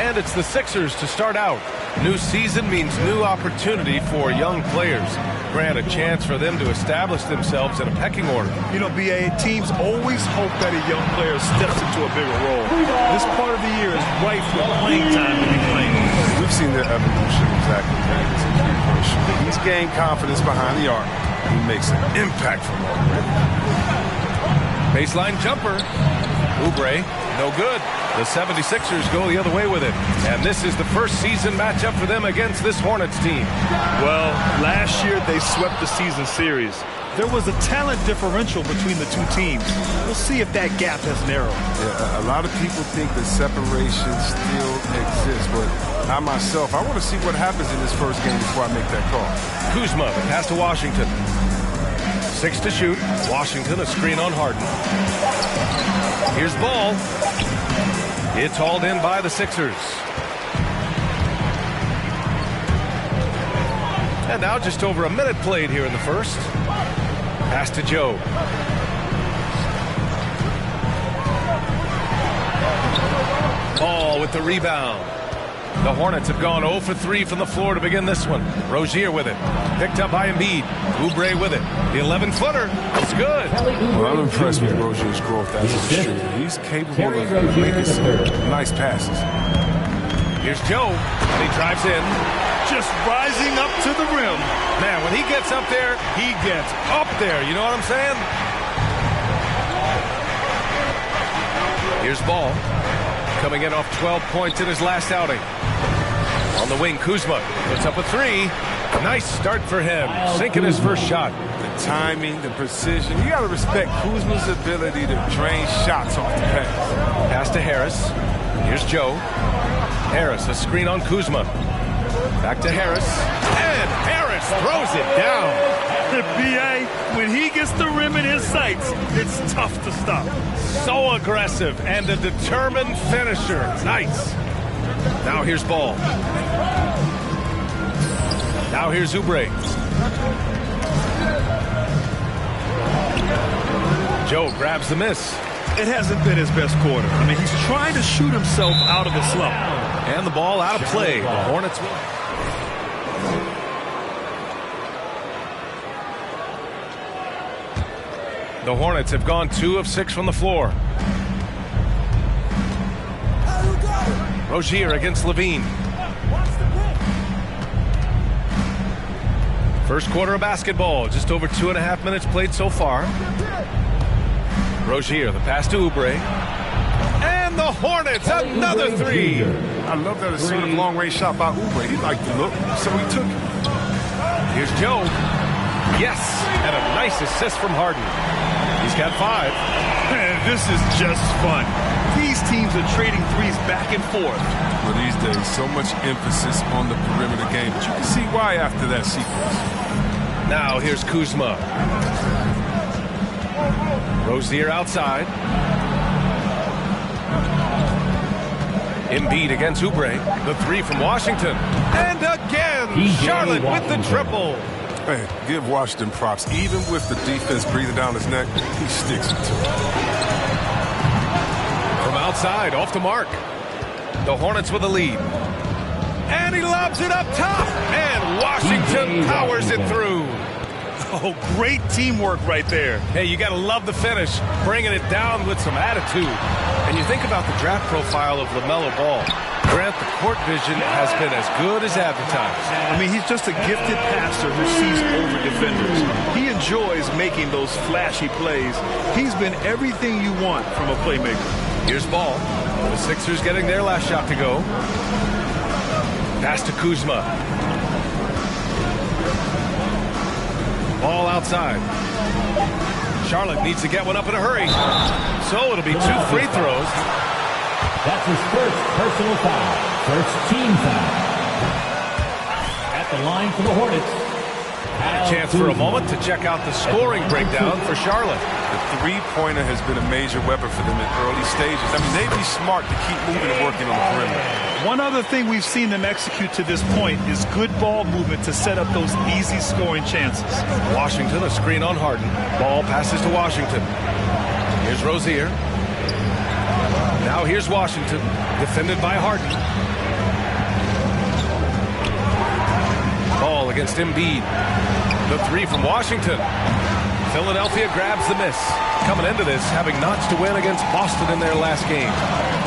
And it's the Sixers to start out. New season means new opportunity for young players. Grant, a chance for them to establish themselves in a pecking order. You know, B.A., teams always hope that a young player steps into a bigger role. This part of the year is ripe for playing time to be playing. We've seen their evolution exactly, man. It's a three-point shooter. He's gained confidence behind the arc. He makes an impact from already. Baseline jumper. Oubre, no good. The 76ers go the other way with it. And this is the first season matchup for them against this Hornets team. Well, last year they swept the season series. There was a talent differential between the two teams. We'll see if that gap has narrowed. Yeah, a lot of people think the separation still exists, but I myself, I want to see what happens in this first game before I make that call. Kuzma, pass to Washington. 6 to shoot. Washington, a screen on Harden. Here's Ball. It's hauled in by the Sixers. And now just over a minute played here in the first. Pass to Joe. Ball with the rebound. The Hornets have gone 0 for 3 from the floor to begin this one. Rozier with it. Picked up by Embiid. Oubre with it. The 11-footer. It's good. Well, I'm impressed with Rozier's growth as a shooter. He's capable of making some nice passes. Here's Joe, and he drives in. Just rising up to the rim. Man, when he gets up there, he gets up there. You know what I'm saying? Here's Ball. Coming in off 12 points in his last outing. On the wing, Kuzma puts up a 3. Nice start for him. Sinking his first shot. The timing, the precision. You got to respect Kuzma's ability to drain shots off the pass. Pass to Harris. Here's Joe. Harris, a screen on Kuzma. Back to Harris. And Harris throws it down. The B.A., when he gets the rim in his sights, it's tough to stop. So aggressive and a determined finisher. Nice. Now here's Ball. Now here's Oubre. Joe grabs the miss. It hasn't been his best quarter. I mean, he's trying to shoot himself out of a slump. And the ball out of play. The Hornets win. The Hornets have gone 2 of 6 from the floor. Rozier against Levine. First quarter of basketball. Just over 2.5 minutes played so far. Rozier, the pass to Oubre. And the Hornets, another 3. I love that assertive long-range shot by Oubre. He liked the look, so he took it. Here's Joe. Yes, and a nice assist from Harden. He's got 5. Man, this is just fun. These teams are trading threes back and forth. Well, these days, so much emphasis on the perimeter game, but you can see why after that sequence. Now here's Kuzma. Rozier outside. Embiid against Oubre. The 3 from Washington. And again, Charlotte with the triple. Hey, give Washington props. Even with the defense breathing down his neck, he sticks it to it. From outside, off the mark. The Hornets with the lead. And he lobs it up top. And Washington powers it through. Oh, great teamwork right there. Hey, you got to love the finish. Bringing it down with some attitude. And you think about the draft profile of LaMelo Ball. Grant, the court vision has been as good as advertised. I mean, he's just a gifted passer who sees over defenders. He enjoys making those flashy plays. He's been everything you want from a playmaker. Here's Ball. The Sixers getting their last shot to go. Pass to Kuzma. Ball outside. Charlotte needs to get one up in a hurry. So it'll be 2 free throws. That's his first personal foul. First team foul. At the line for the Hornets. A chance for a moment to check out the scoring breakdown for Charlotte. The three-pointer has been a major weapon for them in early stages. I mean, they'd be smart to keep moving and working on the perimeter. One other thing we've seen them execute to this point is good ball movement to set up those easy scoring chances. Washington, a screen on Harden. Ball passes to Washington. Here's Rozier. Now here's Washington, defended by Harden. against Embiid. The three from Washington. Philadelphia grabs the miss. Coming into this, having notched a win against Boston in their last game.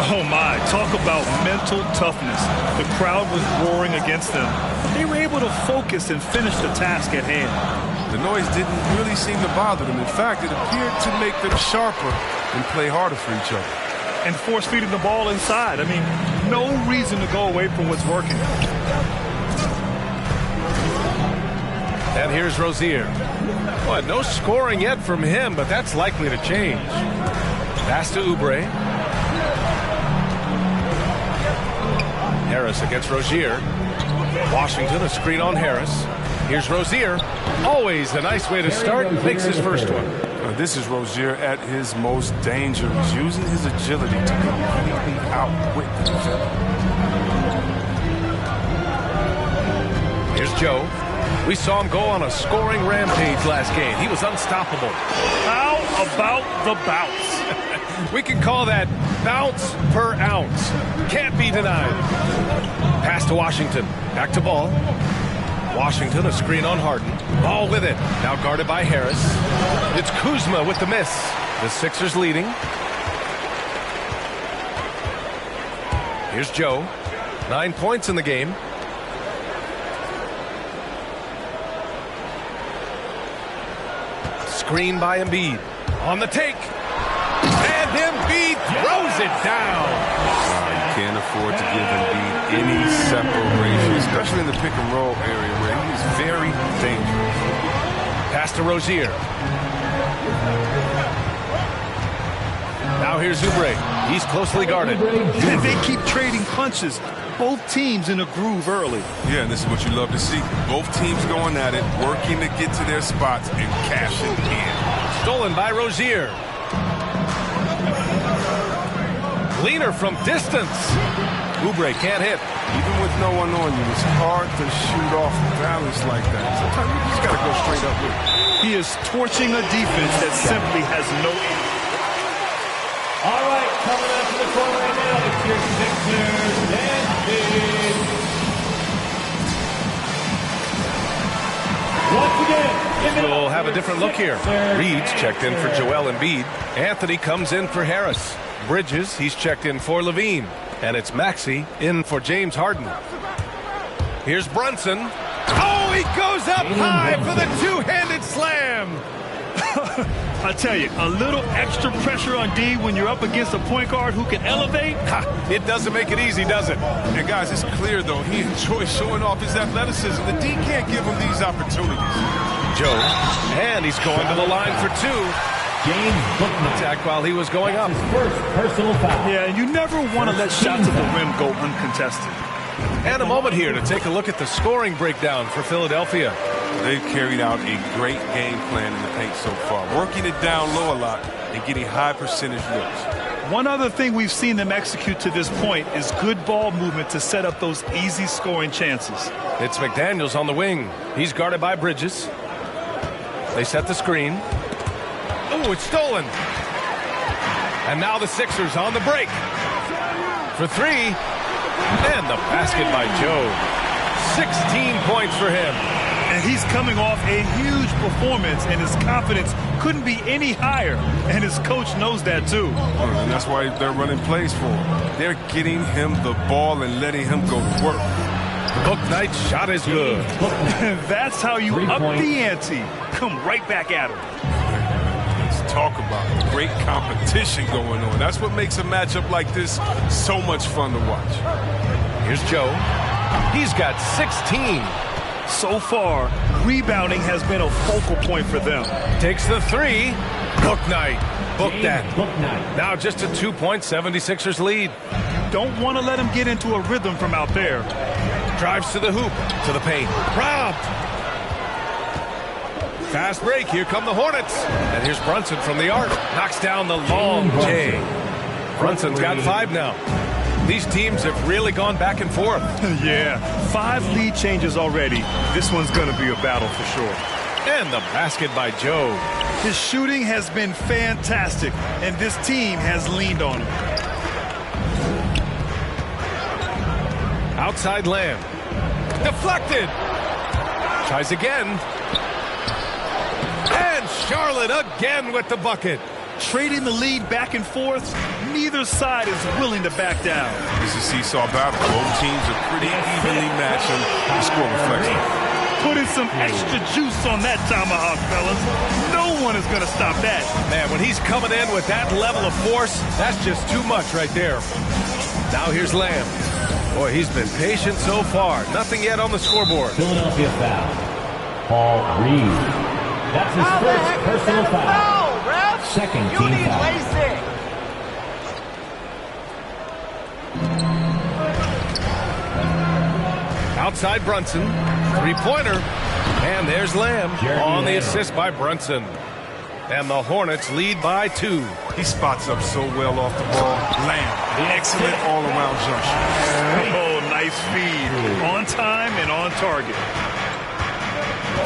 Oh my, talk about mental toughness. The crowd was roaring against them. They were able to focus and finish the task at hand. The noise didn't really seem to bother them. In fact, it appeared to make them sharper and play harder for each other. And force feeding the ball inside. I mean, no reason to go away from what's working. And here's Rozier. Well, no scoring yet from him, but that's likely to change. Pass to Oubre. Harris against Rozier. Washington, a screen on Harris. Here's Rozier. Always a nice way to start. Makes his first one. This is Rozier at his most dangerous, using his agility to completely outwit the defender. Here's Joe. We saw him go on a scoring rampage last game. He was unstoppable. How about the bounce? We can call that bounce per ounce. Can't be denied. Pass to Washington. Back to Ball. Washington, a screen on Harden. Ball with it. Now guarded by Harris. It's Kuzma with the miss. The Sixers leading. Here's Joe. 9 points in the game. Screen by Embiid. On the take. And Embiid throws it down. You can't afford to give Embiid any separation, especially in the pick and roll area where he is very dangerous. Pass to Rozier. Now here's Oubre. He's closely guarded. They keep trading punches. Both teams in a groove early. Yeah, and this is what you love to see. Both teams going at it, working to get to their spots and cashing in. Stolen by Rozier. Leaner from distance. Oubre can't hit. Even with no one on you, it's hard to shoot off balance like that. Sometimes you just got to go straight up with it. He is torching a defense that simply has no... All right, coming up to the court right now, it's your Sixers and Embiid. Once again, We'll have a different look here. Reed's checked in for Joel Embiid. Anthony comes in for Harris. Bridges, he's checked in for Levine. And it's Maxey in for James Harden. Here's Brunson. Oh, he goes up high for the two-handed slam. I tell you, a little extra pressure on D when you're up against a point guard who can elevate. It doesn't make it easy, does it? And guys, it's clear, though, he enjoys showing off his athleticism. The D can't give him these opportunities. Joe, and he's going to the line for two. James Bookman Attack while he was going up. his first personal foul. Yeah, you never want to let shots at the rim go uncontested. And a moment here to take a look at the scoring breakdown for Philadelphia. They've carried out a great game plan in the paint so far, working it down low a lot and getting high percentage looks. One other thing we've seen them execute to this point is good ball movement to set up those easy scoring chances. It's McDaniels on the wing. He's guarded by Bridges. They set the screen. Oh, it's stolen. And now the Sixers on the break. For three. And the basket by Joe. 16 points for him. And he's coming off a huge performance, and his confidence couldn't be any higher. And his coach knows that, too. And that's why they're running plays for him. They're getting him the ball and letting him go to work. Bouknight's shot is good. That's how you up the ante. Come right back at him. Let's talk about great competition going on. That's what makes a matchup like this so much fun to watch. Here's Joe. He's got 16. So far, rebounding has been a focal point for them. Takes the three. Bouknight. Book that. Bouknight. Now just a 2-point 76ers lead. Don't want to let him get into a rhythm from out there. Drives to the hoop. To the paint. Robbed. Fast break. Here come the Hornets. And here's Brunson from the arc. Knocks down the long J. Brunson's got 5 now. These teams have really gone back and forth. Yeah, 5 lead changes already. This one's going to be a battle for sure. And the basket by Joe. His shooting has been fantastic, and this team has leaned on him. Outside Lamb. Deflected. Tries again. And Charlotte again with the bucket. Trading the lead back and forth, neither side is willing to back down. It's a seesaw battle. Both teams are pretty evenly matched on the score reflection. Putting some extra juice on that tomahawk, fellas. No one is going to stop that. Man, when he's coming in with that level of force, that's just too much right there. Now here's Lamb. Boy, he's been patient so far. Nothing yet on the scoreboard. Philadelphia foul. Paul Reed. That's his first personal foul. Second team foul. Outside Brunson. Three-pointer. And there's Lamb on the assist by Brunson. And the Hornets lead by 2. He spots up so well off the ball. Lamb, excellent all-around jump shot. Oh, nice feed. On time and on target.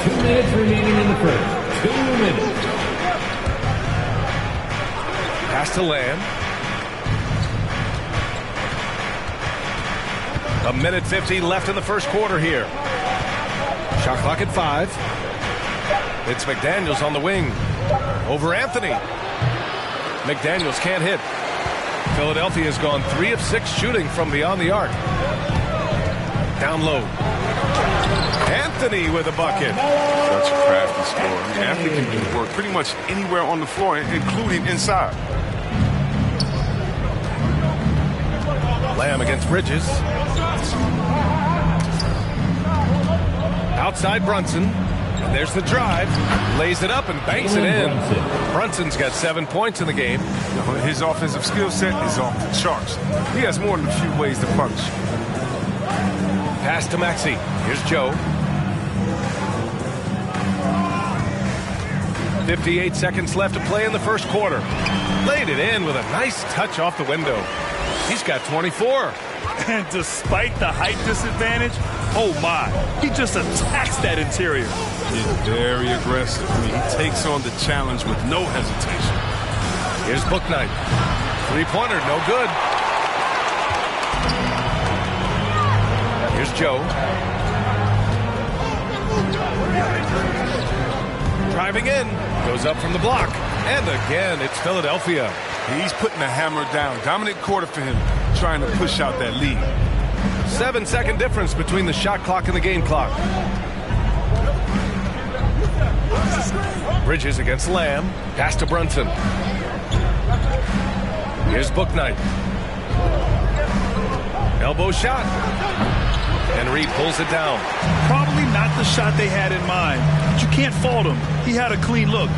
2 minutes remaining in the first. 2 minutes. Pass to Lamb. 1:50 left in the first quarter here. Shot clock at 5. It's McDaniels on the wing. Over Anthony. McDaniels can't hit. Philadelphia has gone 3 of 6 shooting from beyond the arc. Down low. Anthony with a bucket. Such a crafty scorer. I mean, Anthony can do work pretty much anywhere on the floor, including inside. Lamb against Bridges. Outside Brunson. And there's the drive. Lays it up and banks it in. Brunson's got 7 points in the game. His offensive skill set is off the charts. He has more than a few ways to punish. Pass to Maxey. Here's Joe. 58 seconds left to play in the first quarter. Laid it in with a nice touch off the window. He's got 24. And despite the height disadvantage, oh my, he just attacks that interior. He's very aggressive. I mean, he takes on the challenge with no hesitation. Here's Bouknight. Three-pointer, no good. Here's Joe. Driving in. Goes up from the block. And again, it's Philadelphia. He's putting the hammer down. Dominant quarter for him, trying to push out that lead. 7-second difference between the shot clock and the game clock. Bridges against Lamb. Pass to Brunson. Here's Bouknight. Elbow shot. And Reed pulls it down. Probably not the shot they had in mind, but you can't fault him. He had a clean look.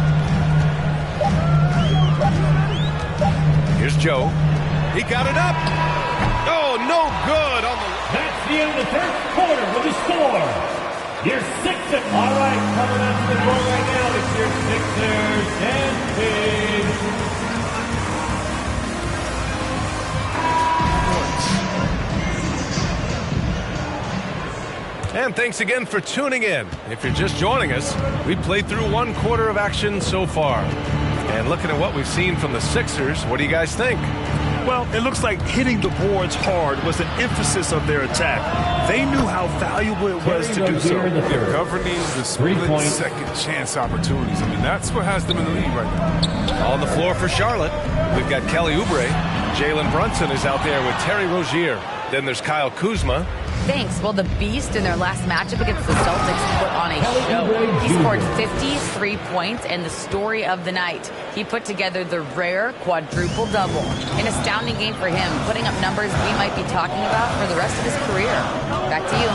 Here's Joe. He got it up. Oh, no good on the... That's the end of the first quarter with the score. Your Sixers. All right, coming up to the board right now, it's your Sixers and Pigs. And thanks again for tuning in. If you're just joining us, we played through 1 quarter of action so far. And looking at what we've seen from the Sixers, what do you guys think? Well, it looks like hitting the boards hard was an emphasis of their attack. They knew how valuable it was to do so. They're governing the split-second chance opportunities. I mean, that's what has them in the lead right now. On the floor for Charlotte, we've got Kelly Oubre. Jalen Brunson is out there with Terry Rozier. Then there's Kyle Kuzma. Thanks. Well, the Beast in their last matchup against the Celtics put on a show. He scored 53 points, and the story of the night, he put together the rare quadruple-double. An astounding game for him, putting up numbers we might be talking about for the rest of his career. Back to you.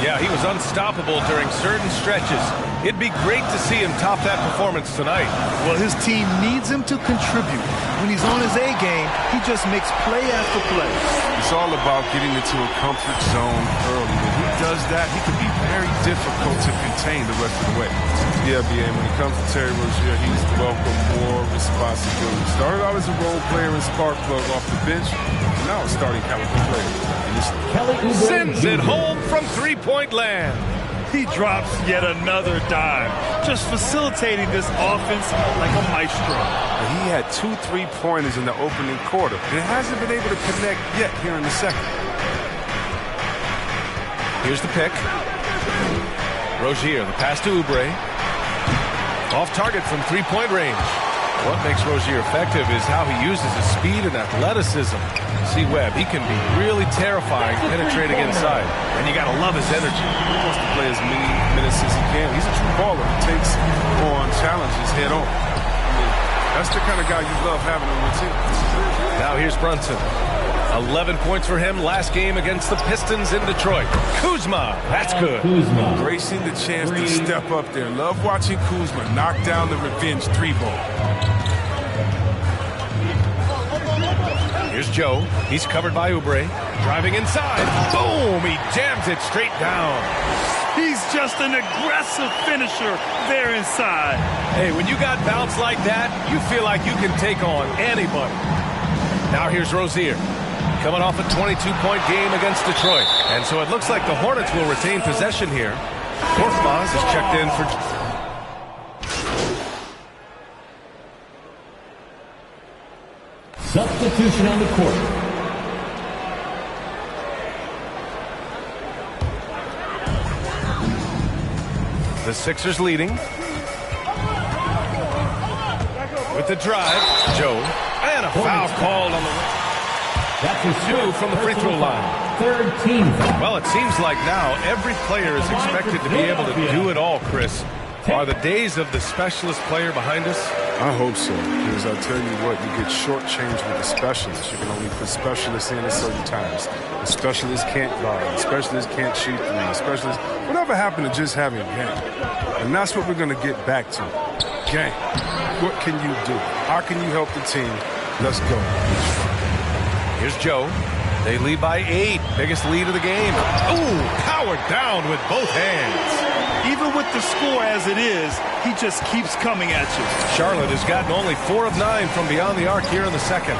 Yeah, he was unstoppable during certain stretches. It'd be great to see him top that performance tonight. Well, his team needs him to contribute. When he's on his A game, he just makes play after play. It's all about getting into a comfort zone early. When he does that, he can be very difficult to contain the rest of the way. Yeah, BA, when it comes to Terry Rozier, he's welcomed more responsibility. Started out as a role player and spark plug off the bench, and now a starting caliber player. Sends it home from three-point land. He drops yet another dime, just facilitating this offense like a maestro. He had 2 3-pointers in the opening quarter, and hasn't been able to connect yet here in the second. Here's the pick. Rozier, the pass to Oubre. Off target from three-point range. What makes Rozier effective is how he uses his speed and athleticism. See Webb, he can be really terrifying penetrating inside. And you got to love his energy. He wants to play as many minutes as he can. He's a true baller. He takes on challenges head on. I mean, that's the kind of guy you love having on your team. Now here's Brunson. 11 points for him last game against the Pistons in Detroit. Kuzma, that's good. Embracing the chance to step up there. Love watching Kuzma knock down the revenge three ball. Here's Joe. He's covered by Oubre. Driving inside. Boom! He jams it straight down. He's just an aggressive finisher there inside. Hey, when you got bounce like that, you feel like you can take on anybody. Now here's Rozier. Coming off a 22-point game against Detroit. And so it looks like the Hornets will retain possession here. Korkmaz is checked in for... Substitution on the court. The Sixers leading. With the drive, Joe. And a foul called on the... That's a Two from the free throw line. Third team foul. Well, it seems like now every player is expected to be able to do it all, Chris. Are the days of the specialist player behind us? I hope so, because I tell you what, you get shortchanged with the specialists. You can only put specialists in at certain times. The specialist can't guard. The specialist can't shoot three. The specialist, whatever happened to just having game? And that's what we're going to get back to. Game. What can you do? How can you help the team? Let's go. Here's Joe. They lead by 8. Biggest lead of the game. Ooh, powered down with both hands. Even with the score as it is, he just keeps coming at you. Charlotte has gotten only 4 of 9 from beyond the arc here in the second.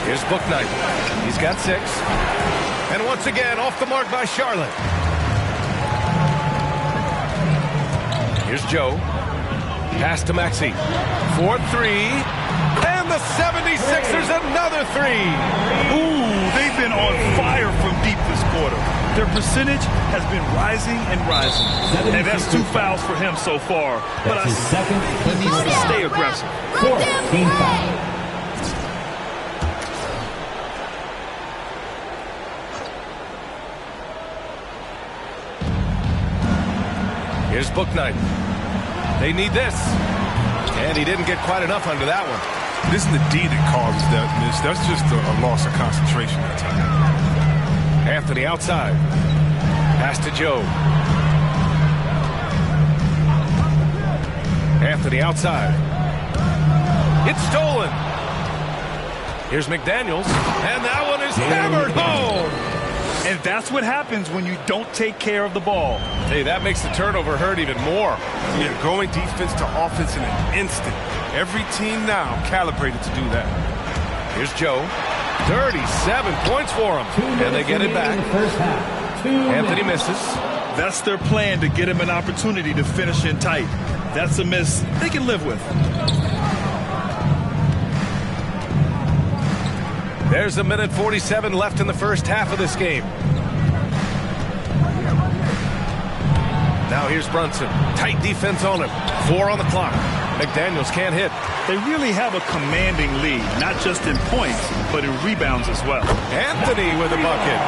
Here's Bouknight. He's got 6. And once again, off the mark by Charlotte. Here's Joe. Pass to Maxey. 4-3. And the 76ers another 3. Ooh, they've been on fire from deep this quarter. Their percentage has been rising and rising. And that's 2 fouls for him so far. But I second. he needs to stay aggressive. Fourth team foul. Here's Bouknight. They need this. And he didn't get quite enough under that one. It isn't the D that causes that miss. That's just a loss of concentration that time. Anthony outside. Pass to Joe. Anthony outside. It's stolen. Here's McDaniels. And that one is hammered home. And that's what happens when you don't take care of the ball. Hey, that makes the turnover hurt even more. Yeah, going defense to offense in an instant. Every team now calibrated to do that. Here's Joe. 37 points for him. And they get it back. Anthony misses. That's their plan, to get him an opportunity to finish in tight. That's a miss they can live with. There's a minute 47 left in the first half of this game. Now here's Brunson. Tight defense on him. 4 on the clock. McDaniels can't hit. They really have a commanding lead, not just in points, but in rebounds as well. Anthony with a bucket.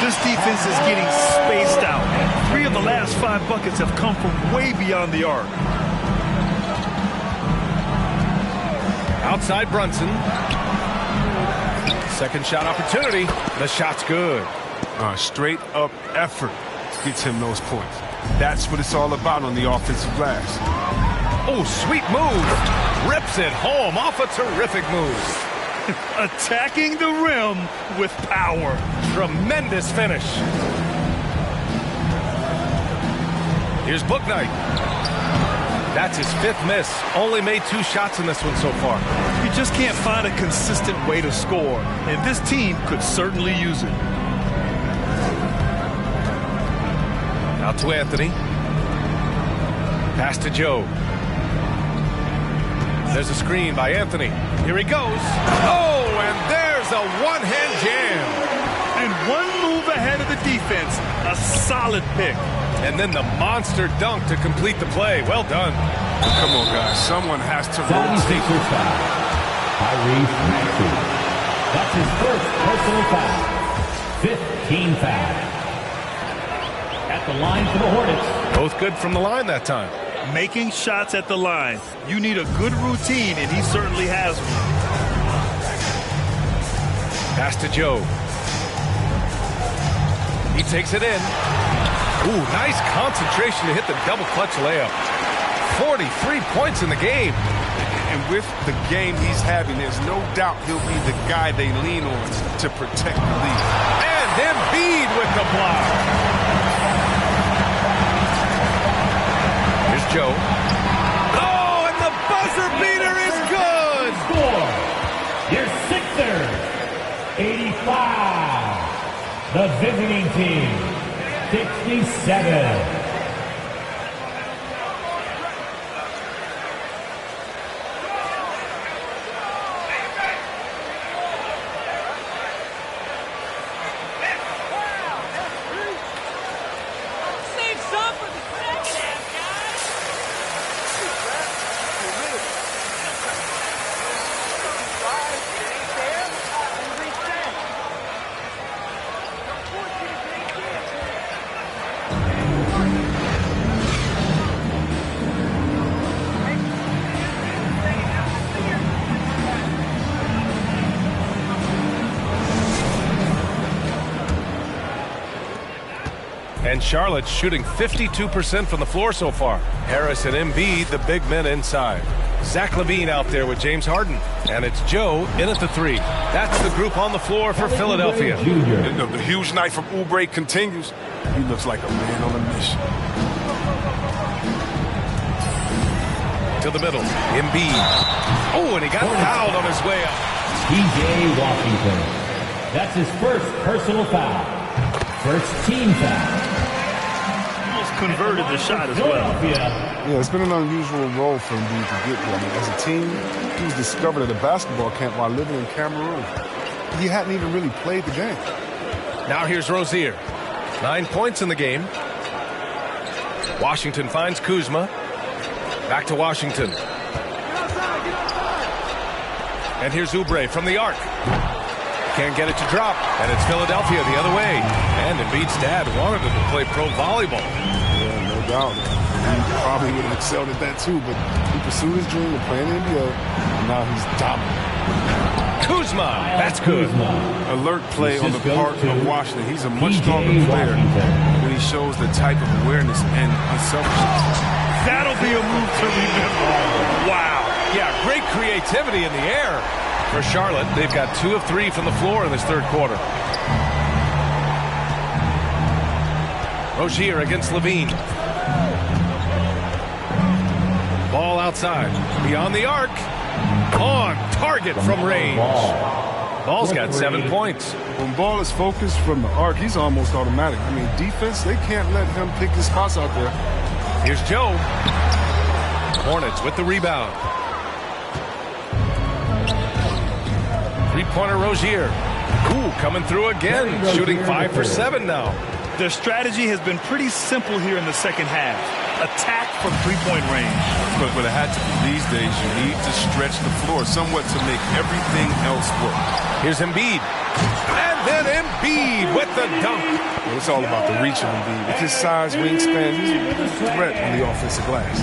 This defense is getting spaced out. 3 of the last 5 buckets have come from way beyond the arc. Outside Brunson. Second shot opportunity. The shot's good. Straight up effort gets him those points. That's what it's all about on the offensive glass. Oh, sweet move. Rips it home off a terrific move. Attacking the rim with power. Tremendous finish. Here's Bouknight. That's his 5th miss. Only made 2 shots in this one so far. You just can't find a consistent way to score, and this team could certainly use it. Out to Anthony. Pass to Joe. There's a screen by Anthony. Here he goes. Oh, and there's a one-hand jam. And one move ahead of the defense. A solid pick. And then the monster dunk to complete the play. Well done. Come on, guys. Someone has to 76ers foul. Tyrese Maxey. That's his first personal foul. 15 fouls. At the line for the Hornets. Both good from the line that time. Making shots at the line. You need a good routine, and he certainly has one. Pass to Joe. He takes it in. Ooh, nice concentration to hit the double clutch layup. 43 points in the game. And with the game he's having, there's no doubt he'll be the guy they lean on to protect the lead. And Embiid with the block. Here's Joe. Oh, and the buzzer beater is good. Score. Your Sixers. 85. The visiting team. 67. And Charlotte's shooting 52% from the floor so far. Harris and Embiid, the big men inside. Zach LaVine out there with James Harden. And it's Joe in at the three. That's the group on the floor for Philadelphia. And the huge night from Oubre continues. He looks like a man on a mission. To the middle. Embiid. Oh, and he got fouled on his way up. P.J. Washington. That's his first personal foul. First team foul. Converted the shot as well. Yeah, it's been an unusual role for Embiid to get there. I mean, as a team, he was discovered at a basketball camp while living in Cameroon. He hadn't even really played the game. Now here's Rozier. 9 points in the game. Washington finds Kuzma. Back to Washington. And here's Oubre from the arc. Can't get it to drop. And it's Philadelphia the other way. And Embiid's dad wanted him to play pro volleyball. Yeah, no doubt. He probably would have excelled at that too, but he pursued his dream of playing in the NBA, and now he's dominant. Kuzma, that's good. Alert play on the part of Washington. He's a much stronger player when he shows the type of awareness and unselfishness. That'll be a move to remember. Wow. Yeah, great creativity in the air. For Charlotte, they've got 2 of 3 from the floor in this third quarter. Rozier against LaVine. Ball outside. Beyond the arc. On target from range. Ball's got 7 points. When Ball is focused from the arc, he's almost automatic. I mean, defense, they can't let him pick his spots out there. Here's Joe. Hornets with the rebound. Three-pointer Rozier. Ooh, coming through again. Shooting 5 for 7 now. Their strategy has been pretty simple here in the second half. Attack from three-point range. But it had to be these days. You need to stretch the floor somewhat to make everything else work. Here's Embiid. And then Embiid with the dunk. Well, it's all about the reach of Embiid. With his size, wingspan, he's a threat on the offensive glass.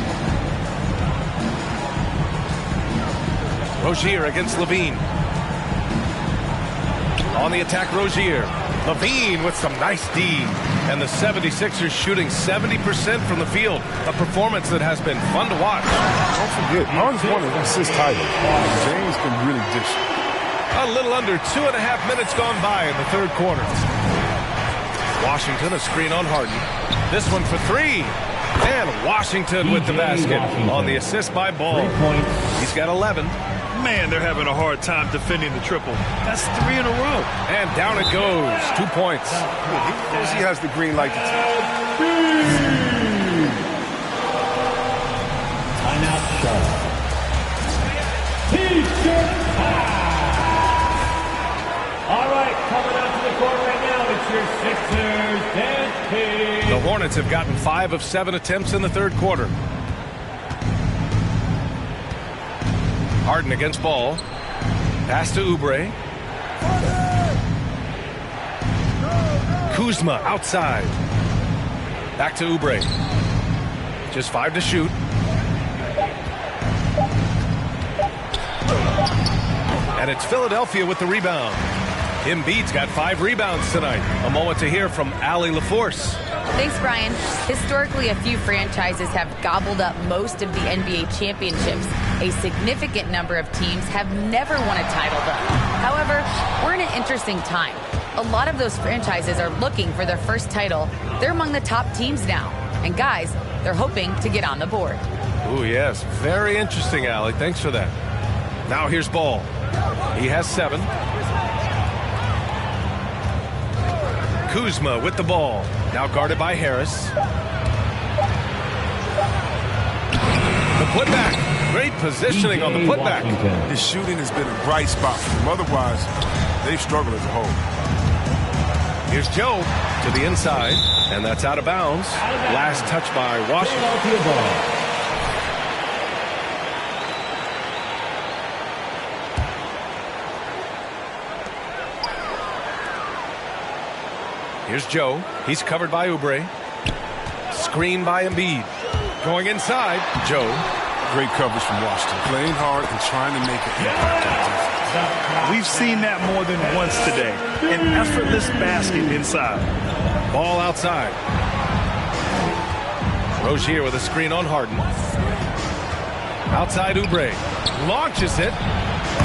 Rozier against LaVine. On the attack, Rozier. LaVine with some nice D. And the 76ers shooting 70% from the field. A performance that has been fun to watch. Don't forget, Martin's won an assist title. James can really dish. A little under 2.5 minutes gone by in the third quarter. Washington, a screen on Harden. This one for 3. And Washington with the basket on the assist by Ball. He's got 11. Man, they're having a hard time defending the triple. That's 3 in a row. And down it goes. 2 points. He knows he has the green light to take. Timeout, Charlotte. T-shirt time. All right, coming out to the court right now, it's your Sixers. Hornets have gotten 5 of 7 attempts in the third quarter. Harden against Ball. Pass to Oubre. Kuzma outside. Back to Oubre. Just 5 to shoot. And it's Philadelphia with the rebound. Embiid's got 5 rebounds tonight. A moment to hear from Allie LaForce. Thanks, Brian. Historically, a few franchises have gobbled up most of the NBA championships. A significant number of teams have never won a title, though. However, we're in an interesting time. A lot of those franchises are looking for their first title. They're among the top teams now. And guys, they're hoping to get on the board. Oh, yes. Very interesting, Allie. Thanks for that. Now here's Ball. He has 7. Kuzma with the ball. Now guarded by Harris. The putback. Great positioning on the putback. His shooting has been a bright spot for him. Otherwise, they've struggled as a whole. Here's Joe to the inside, and that's out of bounds. Last touch by Washington. Here's Joe. He's covered by Oubre. Screen by Embiid. Going inside, Joe. Great coverage from Washington. Playing hard and trying to make an impact. We've seen that more than once today. An effortless basket inside. Ball outside. Rozier with a screen on Harden. Outside Oubre. Launches it.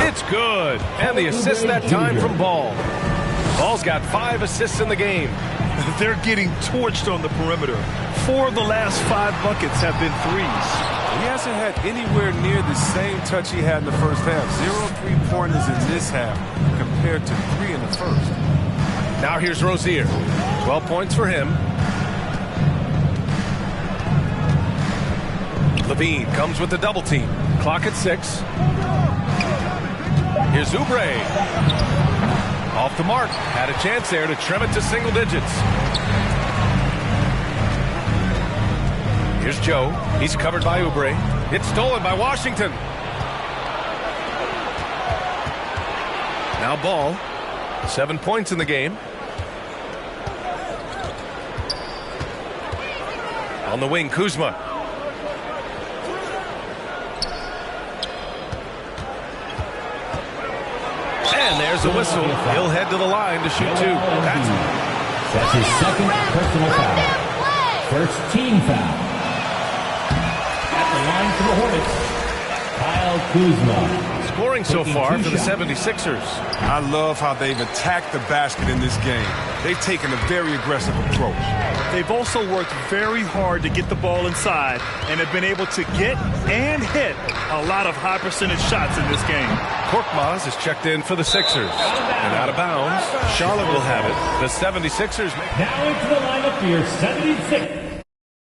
It's good. And the assist that time from Ball. Ball's got 5 assists in the game. They're getting torched on the perimeter. 4 of the last 5 buckets have been threes. He hasn't had anywhere near the same touch he had in the first half. 0 3-pointers in this half compared to 3 in the first. Now here's Rozier. 12 points for him. Levine comes with the double team. Clock at 6. Here's Oubre. Off the mark. Had a chance there to trim it to single digits. Here's Joe. He's covered by Oubre. It's stolen by Washington. Now Ball. 7 points in the game. On the wing, Kuzma. And there's a whistle. He'll head to the line to shoot 2. That's his second personal foul. First team foul. At the line for the Hornets, Kyle Kuzma. Scoring so far for the 76ers. I love how they've attacked the basket in this game. They've taken a very aggressive approach. They've also worked very hard to get the ball inside and have been able to get and hit a lot of high percentage shots in this game. Korkmaz is checked in for the Sixers. And out of bounds, Charlotte will have it. The 76ers. Now into the lineup for your 76th